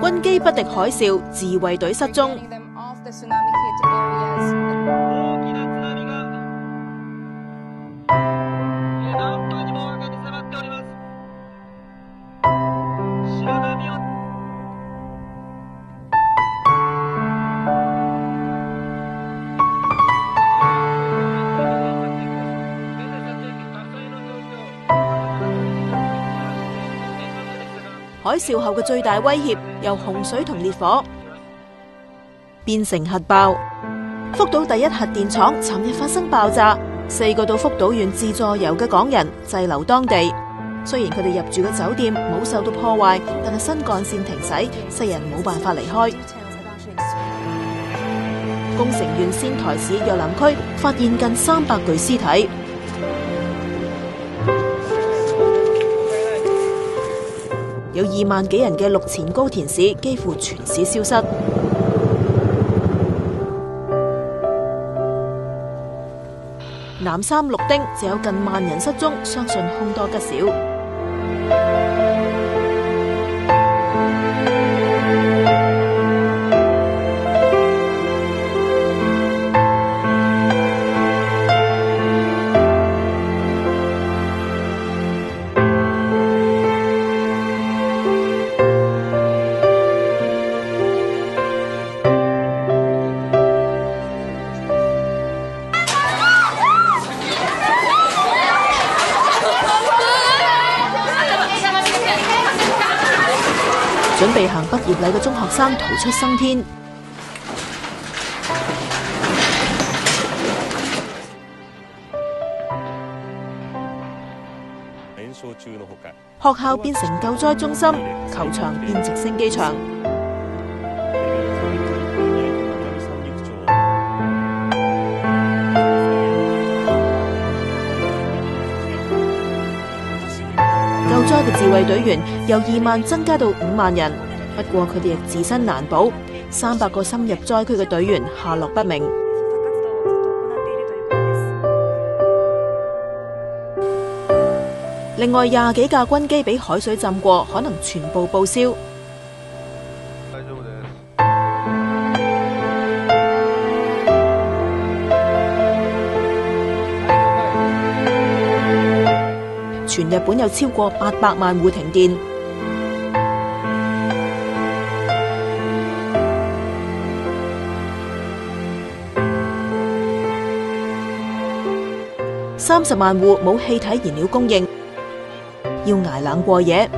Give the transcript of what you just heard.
軍機不敵海嘯，自衛隊失蹤。海嘯後嘅最大威脅由洪水同烈火變成核爆。福島第一核電廠尋日發生爆炸，4個到福島縣自助遊嘅港人滯留當地。雖然佢哋入住嘅酒店冇受到破壞，但係新幹線停駛，世人冇辦法離開。宮城縣仙台市若林區發現近300具屍體。有2萬幾人嘅陸前高田市幾乎全市消失。南三陸町就有近1萬人失蹤，相信凶多吉少。準備行畢業禮嘅中學生逃出生天。學校變成救災中心，球場變直升機場。救災嘅自衛隊員由2萬增加到5萬人，不過佢哋亦自身難保，300個深入災區嘅隊員下落不明。另外20幾架軍機俾海水浸過，可能全部報銷。全日本有超過800萬戶停電。30萬戶冇氣體燃料供應，要捱冷過夜。